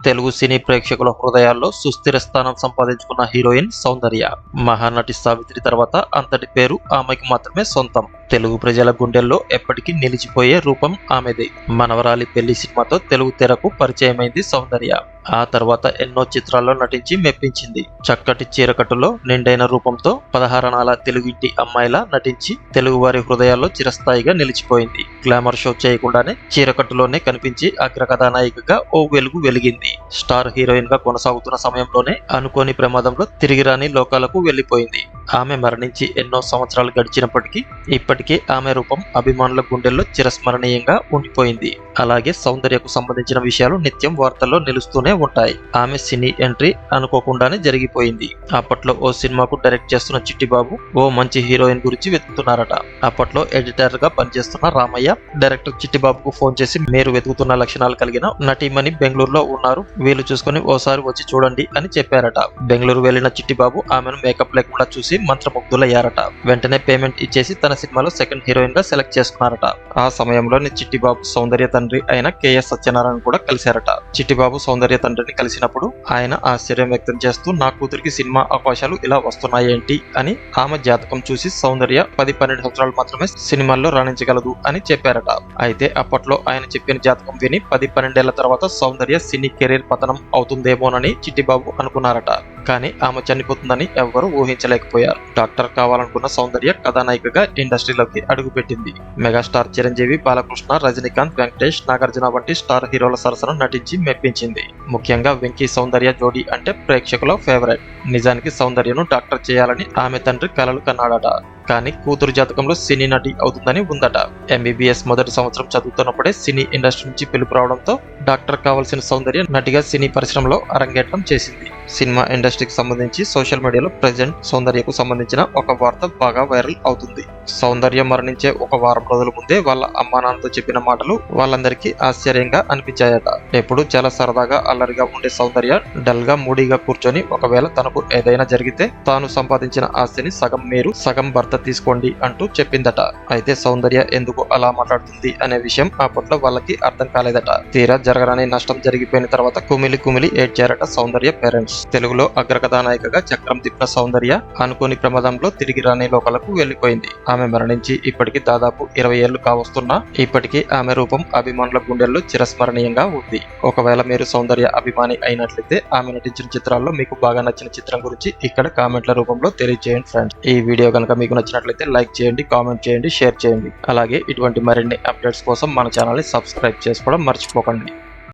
తెలుగు సినీ ప్రేక్షకుల హృదయాల్లో సుస్థిర స్థానం సంపాదించుకున్న హీరోయిన్ సౌందర్య. మహానటి సావిత్రి తర్వాత అంతటి పేరు ఆమెకు మాత్రమే సొంతం. తెలుగు ప్రజల గుండెల్లో ఎప్పటికీ నిలిచిపోయే రూపం ఆమెదే. మనవరాలి పెళ్లి సినిమాతో తెలుగు తెరకు పరిచయమైంది సౌందర్య. ఆ తర్వాత ఎన్నో చిత్రాల్లో నటించి మెప్పించింది. చక్కటి చీరకట్టులో నిండైన రూపంతో 16 తెలుగింటి అమ్మాయిలా నటించి తెలుగు వారి హృదయాల్లో చిరస్థాయిగా నిలిచిపోయింది. గ్లామర్ షో చేయకుండానే చీరకట్టులోనే కనిపించి అగ్రకథానాయికగా ఓ వెలుగు వెలిగింది. స్టార్ హీరోయిన్ గా కొనసాగుతున్న సమయంలోనే అనుకోని ప్రమాదంలో తిరిగి రాని లోకాలకు వెళ్లిపోయింది. ఆమె మరణించి ఎన్నో సంవత్సరాలు గడిచినప్పటికీ ఇప్పటికే ఆమె రూపం అభిమానుల గుండెల్లో చిరస్మరణీయంగా ఉండిపోయింది. అలాగే సౌందర్యకు సంబంధించిన విషయాలు నిత్యం వార్తల్లో నిలుస్తూనే ఉంటాయి. ఆమె సినీ ఎంట్రీ అనుకోకుండానే జరిగిపోయింది. అప్పట్లో ఓ సినిమాకు డైరెక్ట్ చేస్తున్న చిట్టిబాబు ఓ మంచి హీరోయిన్ గురించి వెతుకుతున్నారట. అప్పట్లో ఎడిటర్ గా పనిచేస్తున్న రామయ్య డైరెక్టర్ చిట్టిబాబుకు ఫోన్ చేసి, మీరు వెతుకుతున్న లక్షణాలు కలిగిన నటీమణి బెంగళూరులో ఉన్నారు, వీలు చూసుకుని ఓసారి వచ్చి చూడండి అని చెప్పారట. బెంగళూరు వెళ్లిన చిట్టిబాబు ఆమెను మేకప్ లేకుండా చూసి మంత్రముగ్ధులయ్యారట. వెంటనే పేమెంట్ ఇచ్చేసి తన సినిమాలో సెకండ్ హీరోయిన్ గా సెలెక్ట్ చేసుకున్నారట. ఆ సమయంలోనే చిట్టిబాబు సౌందర్య తండ్రి అయిన కెఎస్ సత్యనారాయణ కూడా కలిశారట. చిట్టిబాబు సౌందర్య తండ్రిని కలిసినప్పుడు ఆయన ఆశ్చర్యం వ్యక్తం చేస్తూ, నా కూతురికి సినిమా అవకాశాలు ఇలా వస్తున్నాయేంటి అని, ఆమె జాతకం చూసి సౌందర్య 10-12 సంవత్సరాలు మాత్రమే సినిమాల్లో రాణించగలదు అని చెప్పారట. అయితే అప్పట్లో ఆయన చెప్పిన జాతకం విని 10-12 ఏళ్ల తర్వాత సౌందర్య సినీ కెరీర్ పతనం అవుతుందేమోనని చిట్టిబాబు అనుకున్నారట. కానీ ఆమె చనిపోతుందని ఎవ్వరూ ఊహించలేకపోయారు. డాక్టర్ కావాలనుకున్న సౌందర్య కథానాయికగా ఇండస్ట్రీలోకి అడుగుపెట్టింది. మెగాస్టార్ చిరంజీవి, బాలకృష్ణ, రజనీకాంత్, వెంకటేష్, నాగార్జున వంటి స్టార్ హీరోల సరసన నటించి మెప్పించింది. ముఖ్యంగా వెంకీ సౌందర్య జోడీ అంటే ప్రేక్షకుల ఫేవరెట్. నిజానికి సౌందర్యను డాక్టర్ చేయాలని ఆమె తండ్రి కలలు కన్నాడట. కానీ కూతురు జాతకంలో సినీ నటి అవుతుందని ఉందట. ఎంబీబీఎస్ మొదటి సంవత్సరం చదువుతున్నప్పుడే సినీ ఇండస్ట్రీ నుంచి పిలుపు రావడంతో డాక్టర్ కావాల్సిన సౌందర్య నటిగా సినీ పరిశ్రమలో అరంగేట్రం చేసింది. సినిమా ఇండస్ట్రీకి సంబంధించి సోషల్ మీడియాలో ప్రెజెంట్ సౌందర్యకు సంబంధించిన ఒక వార్త బాగా వైరల్ అవుతుంది. సౌందర్య మరణించే ఒక వారం రోజుల ముందే వాళ్ళ అమ్మా నాన్నతో చెప్పిన మాటలు వాళ్ళందరికీ ఆశ్చర్యంగా అనిపించాయట. ఎప్పుడు చాలా సరదాగా అల్లరిగా ఉండే సౌందర్య డల్ గా మూడీగా కూర్చొని, ఒకవేళ తనకు ఏదైనా జరిగితే తాను సంపాదించిన ఆస్తిని సగం మీరు సగం భర్త తీసుకోండి అంటూ చెప్పిందట. అయితే సౌందర్య ఎందుకు అలా మాట్లాడుతుంది అనే విషయం అప్పట్లో వాళ్ళకి అర్థం కాలేదట. తీరా జరగరాని నష్టం జరిగిపోయిన తర్వాత కుమిలి కుమిలి ఏడ్చారట సౌందర్య పేరెంట్స్. తెలుగులో అగ్రకథానాయికగా చక్రం తిప్పిన సౌందర్య అనుకోని ప్రమాదంలో తిరిగి రాని లోకాలకు వెళ్లిపోయింది. ఆమె మరణించి ఇప్పటికి దాదాపు 20 ఏళ్లు కావస్తున్నా ఇప్పటికీ ఆమె రూపం అభిమానుల గుండెల్లో చిరస్మరణీయంగా ఉంది. ఒకవేళ మీరు సౌందర్య అభిమాని అయినట్లయితే ఆమె నటించిన చిత్రాల్లో మీకు బాగా నచ్చిన చిత్రం గురించి ఇక్కడ కామెంట్ల రూపంలో తెలియజేయండి ఫ్రెండ్స్. ఈ వీడియో కనుక మీకు నచ్చినట్లయితే లైక్ చేయండి, కామెంట్ చేయండి, షేర్ చేయండి. అలాగే ఇటువంటి మరిన్ని అప్డేట్స్ కోసం మన ఛానల్ ని సబ్స్క్రైబ్ చేసుకోవడం మర్చిపోకండి.